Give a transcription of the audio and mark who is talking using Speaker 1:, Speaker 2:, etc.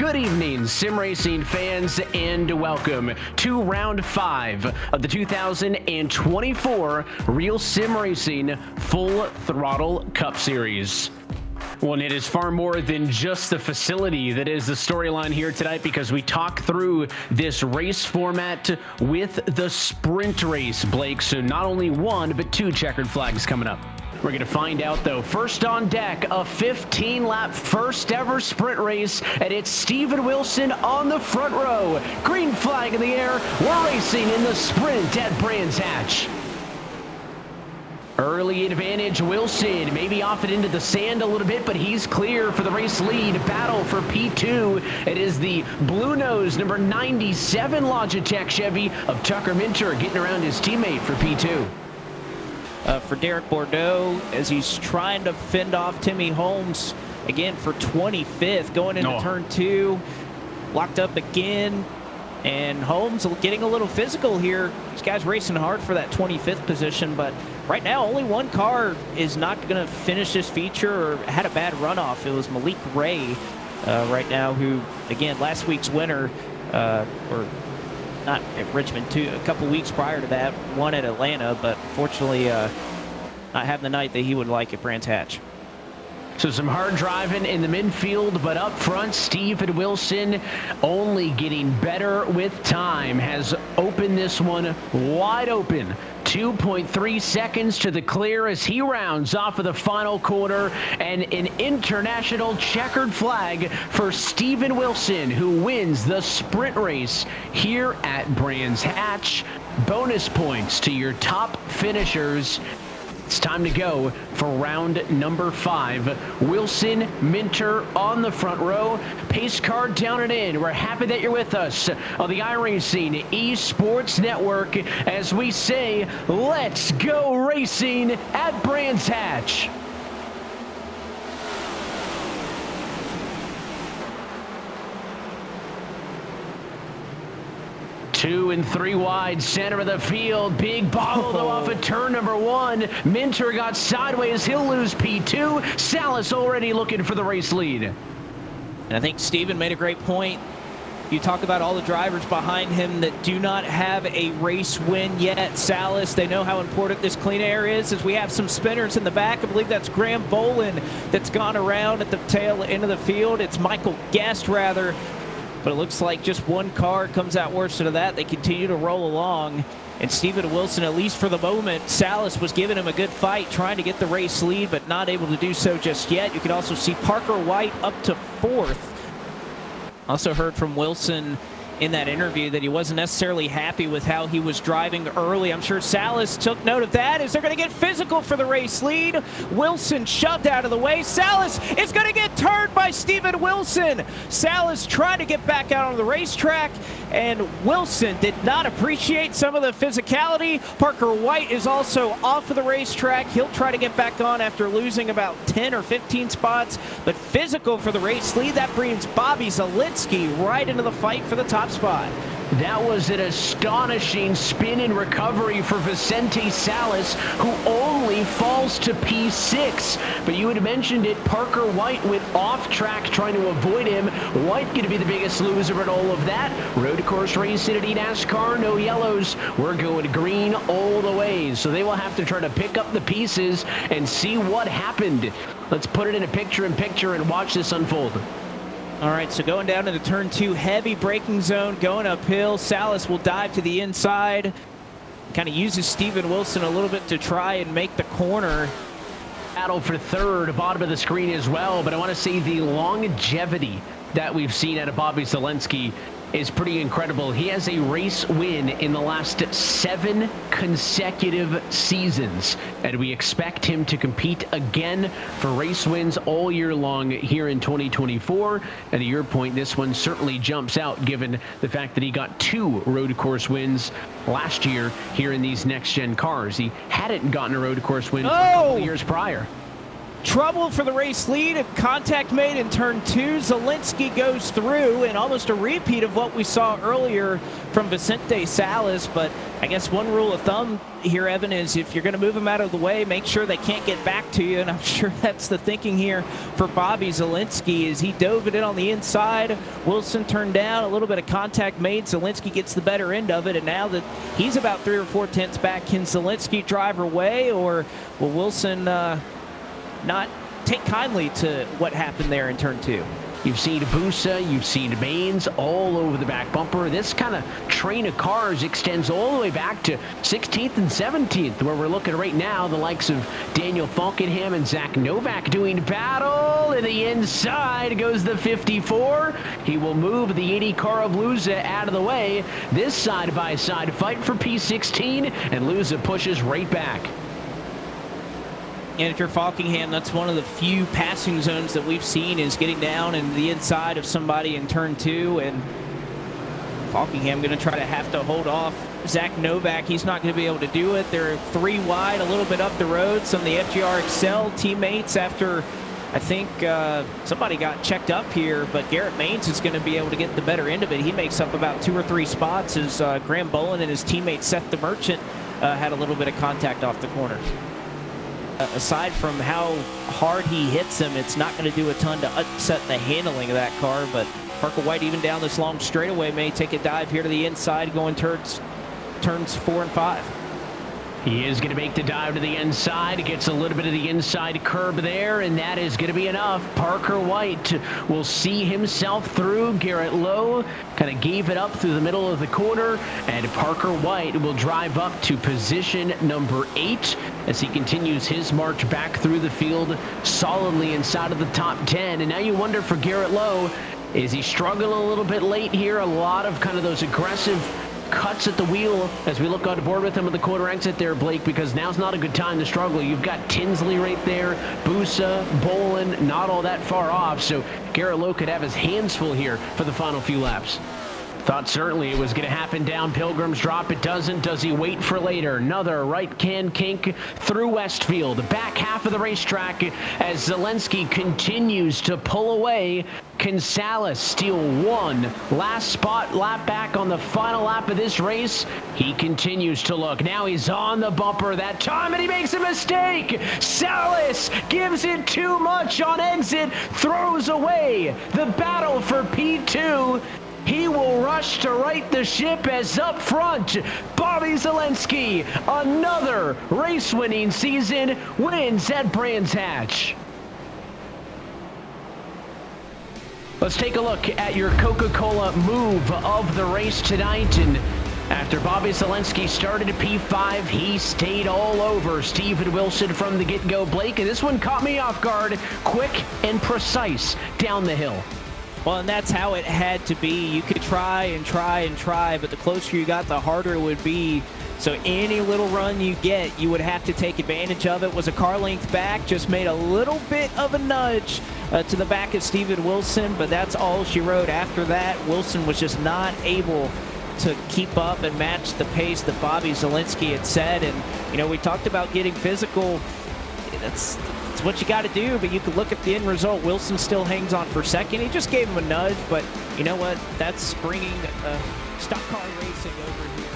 Speaker 1: Good evening, sim racing fans, and welcome to round 5 of the 2024 Real Sim Racing Full Throttle Cup Series. Well, and it is far more than just the facility that is the storyline here tonight, because we talk through this race format with the sprint race, Blake. So not only one, but 2 checkered flags coming up. We're going to find out, though. First on deck, a 15-lap first ever sprint race, and it's Steven Wilson on the front row. Green flag in the air. We're racing in the sprint at Brands Hatch. Early advantage, Wilson, maybe off it into the sand a little bit, but he's clear for the race lead. Battle for P2. It is the blue nose, number 97 Logitech Chevy of Tucker Minter getting around his teammate for P2.
Speaker 2: For Derek Bordeaux, as he's trying to fend off Timmy Holmes again for 25th, going into turn 2, locked up again, and Holmes getting a little physical here. This guy's racing hard for that 25th position, but right now only one car is not going to finish this feature or had a bad runoff. It was Malik Ray right now, who, again, last week's winner, or not at Richmond, too, a couple weeks prior to that, won at Atlanta, but fortunately not having the night that he would like at Brands Hatch.
Speaker 1: So some hard driving in the midfield, but up front, Steven Wilson only getting better with time, has opened this one wide open. 2.3 seconds to the clear as he rounds off of the final corner, and an international checkered flag for Steven Wilson, who wins the sprint race here at Brands Hatch. Bonus points to your top finishers. It's time to go for round number 5. Wilson, Minter on the front row. Pace card down and in. We're happy that you're with us on the iRacing Esports Network as we say, let's go racing at Brands Hatch. Two and 3 wide, center of the field. Big bobble though off of turn number 1. Minter got sideways. He'll lose P2. Salas already looking for the race lead.
Speaker 2: And I think Steven made a great point. You talk about all the drivers behind him that do not have a race win yet. Salas, they know how important this clean air is, as we have some spinners in the back. I believe that's Graham Bolin that's gone around at the tail end of the field. It's Michael Guest, rather. But it looks like just one car comes out worse than that. They continue to roll along. And Steven Wilson, at least for the moment, Salas was giving him a good fight, trying to get the race lead, but not able to do so just yet. You can also see Parker White up to 4th. Also heard from Wilson in that interview that he wasn't necessarily happy with how he was driving early. I'm sure Salas took note of that, as they're going to get physical for the race lead. Wilson shoved out of the way. Salas is going to get turned by Steven Wilson. Salas trying to get back out on the racetrack, and Wilson did not appreciate some of the physicality. Parker White is also off of the racetrack. He'll try to get back on after losing about 10 or 15 spots, but physical for the race lead. That brings Bobby Zielinski right into the fight for the top spot.
Speaker 1: That was an astonishing spin and recovery for Vicente Salas, who only falls to P6. But you had mentioned it, Parker White went off track trying to avoid him. White going to be the biggest loser in all of that. Road course race in NASCAR, no yellows. We're going green all the way. So they will have to try to pick up the pieces and see what happened. Let's put it in a picture-in-picture and watch this unfold.
Speaker 2: All right, so going down into turn 2, heavy braking zone, going uphill. Salas will dive to the inside. Kind of uses Steven Wilson a little bit to try and make the corner.
Speaker 1: Battle for 3rd, bottom of the screen as well, but I want to say the longevity that we've seen out of Bobby Zielinski is pretty incredible. He has a race win in the last 7 consecutive seasons, and we expect him to compete again for race wins all year long here in 2024. And to your point, this one certainly jumps out given the fact that he got 2 road course wins last year here in these next-gen cars. He hadn't gotten a road course win for a couple of years prior.
Speaker 2: Trouble for the race lead. Contact made in turn 2. Zielinski goes through, and almost a repeat of what we saw earlier from Vicente Salas. But I guess one rule of thumb here, Evan, is if you're going to move them out of the way, make sure they can't get back to you. And I'm sure that's the thinking here for Bobby Zielinski as he dove it in on the inside. Wilson turned down, a little bit of contact made. Zielinski gets the better end of it, and now that he's about 3 or 4 tenths back, can Zielinski drive away, or will Wilson not take kindly to what happened there in turn 2?
Speaker 1: You've seen Busa, you've seen Baines all over the back bumper. This kind of train of cars extends all the way back to 16th and 17th, where we're looking right now, the likes of Daniel Falkenham and Zach Novak doing battle. To the inside goes the 54. He will move the 80 car of Luza out of the way. This side-by-side fight for P16, and Luza pushes right back.
Speaker 2: And if you're Falkingham, that's one of the few passing zones that we've seen is getting down in the inside of somebody in turn 2. And Falkingham going to try to have to hold off Zach Novak. He's not going to be able to do it. They're 3 wide, a little bit up the road. Some of the FGR Excel teammates after, I think somebody got checked up here, but Garrett Maines is going to be able to get the better end of it. He makes up about 2 or 3 spots as Graham Bolin and his teammate Seth the Merchant had a little bit of contact off the corner. Aside from how hard he hits him, it's not going to do a ton to upset the handling of that car. But Parker White, even down this long straightaway, may take a dive here to the inside, going turns 4 and 5.
Speaker 1: He is going to make the dive to the inside. Gets a little bit of the inside curb there, and that is going to be enough. Parker White will see himself through. Garrett Lowe kind of gave it up through the middle of the corner, and Parker White will drive up to position number 8 as he continues his march back through the field solidly inside of the top 10. And now you wonder for Garrett Lowe, is he struggling a little bit late here? A lot of kind of those aggressive cuts at the wheel as we look on board with him at the quarter exit there, Blake, because now's not a good time to struggle. You've got Tinsley right there, Busa, Bolin, not all that far off, so Garrett Lowe could have his hands full here for the final few laps. Thought certainly it was going to happen down Pilgrim's Drop. It doesn't. Does he wait for later? Another right can kink through Westfield. The back half of the racetrack as Zielinski continues to pull away. Can Salas steal one last spot lap back on the final lap of this race? He continues to look. Now he's on the bumper that time, and he makes a mistake. Salas gives it too much on exit, throws away the battle for P2. He will rush to right the ship as up front, Bobby Zielinski, another race-winning season, wins at Brands Hatch. Let's take a look at your Coca-Cola move of the race tonight. And after Bobby Zielinski started at P5, he stayed all over Steven Wilson from the get-go, Blake. And this one caught me off guard, quick and precise down the hill.
Speaker 2: Well, and that's how it had to be. You could try and try and try, but the closer you got, the harder it would be. So any little run you get, you would have to take advantage of it. Was a car length back, just made a little bit of a nudge to the back of Steven Wilson, but that's all she wrote. After that, Wilson was just not able to keep up and match the pace that Bobby Zielinski had said. And, you know, we talked about getting physical. That's what you got to do, but you can look at the end result. Wilson still hangs on for second. He just gave him a nudge, but you know what? That's bringing stock car racing over here.